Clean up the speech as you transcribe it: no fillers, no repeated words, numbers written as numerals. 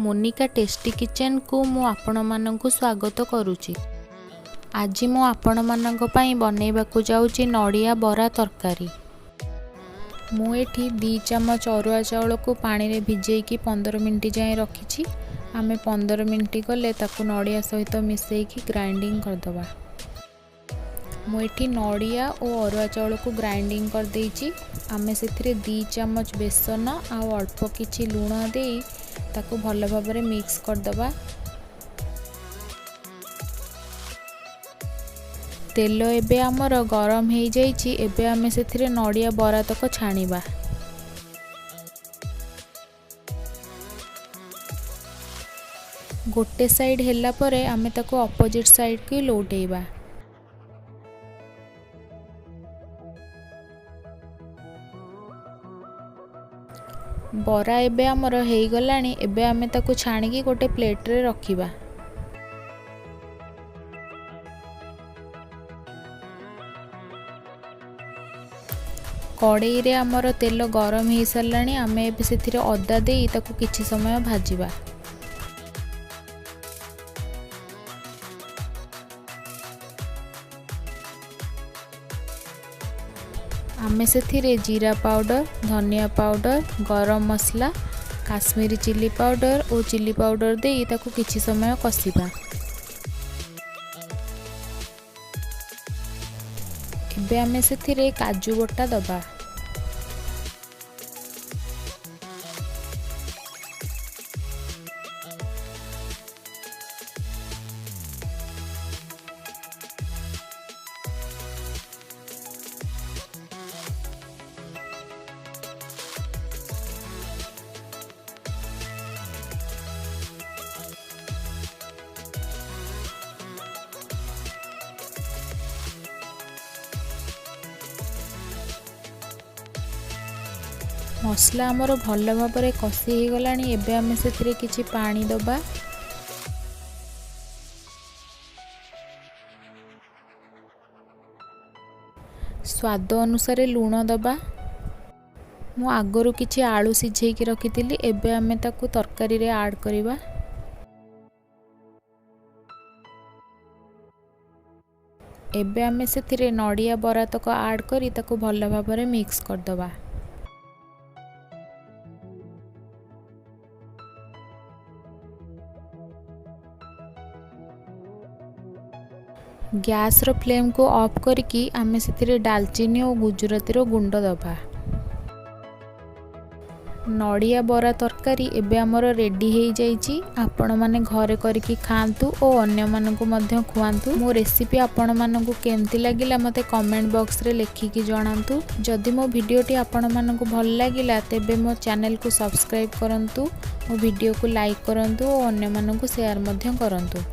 Monika tasty kitchen को मु आपण माननकु स्वागत करुची। आज मु आपण माननक पई बनेइबाकु जाउची नड़िया बरा तरकारी। मु एठी 2 चमच अरुआ चाउल को पानी रे भिजेकी 15 मिनिट जाए रखिछी। आमे 15 मिनिट गले ताकू नड़िया सहित मिसेकी ग्राइंडिंग करदबा। मु एठी नड़िया और अरुआ चाउल को ग्राइंडिंग कर देइची। आमे सेथिरे 2 चमच बेसन आ अल्प किछि लूण देई ताकू भल भाबरे मिक्स करदबा। तेल एबे आमर गरम हो जाइछि। एबे आमे सेथिरे नड़िया बरा तक छाणीबा। गोटे साइड हेला परे आमे ताकू अपोजिट साइड को लौटेइबा। बरा एबे आमर हेई गलानी। एबे आमे ताकू छाणीकी गोटे प्लेट रे रखिबा। कड़ाई रे आमर तेल गरम हो सारानी। आमे एबे सेथिरे अदा देई ताकू किछि समय भाजिबा। आमे सेथिरे जीरा पाउडर, धनिया पाउडर, गरम मसला, काश्मीरी चिली पाउडर और चिली पाउडर देई ताकू किछि समय कसिबा। एबे आमे सेथिरे काजू बटा दबा। मसला आमर भल भाबरे कषि हो गलानी। एबे आमे सेथिरे किछि पानी दबा। स्वाद अनुसार लूण दबा। मु आगरु किछि आलू सिझेकी रखितिली। एबे आमे ताकू तरकारी रे ऐड करिबा। एबे आमे सेथिरे नड़िया बरा तक ऐड करी ताकू भल भाबरे मिक्स करदबा। गैस रो फ्लेम को ऑफ करके आमे सेथिरे दालचीनी और गुजराती रो गुंड दबा। नड़िया बरा तरकारी एबे हमर रेडी हो जाइछि। आपण माने घरे करके खांतु और अन्य मानकु मध्य खुआंतु। मो रेसिपी आपण मानकु केमती लागिला मते कमेंट बॉक्स रे लिखिकी जणांतु। जदि मो वीडियोटी आपण मानकु भल लागिला तेबे मो चैनल को सब्सक्राइब करंतु, मो वीडियो को लाइक करंतु और अन्य मानकु शेयर मध्य करंतु।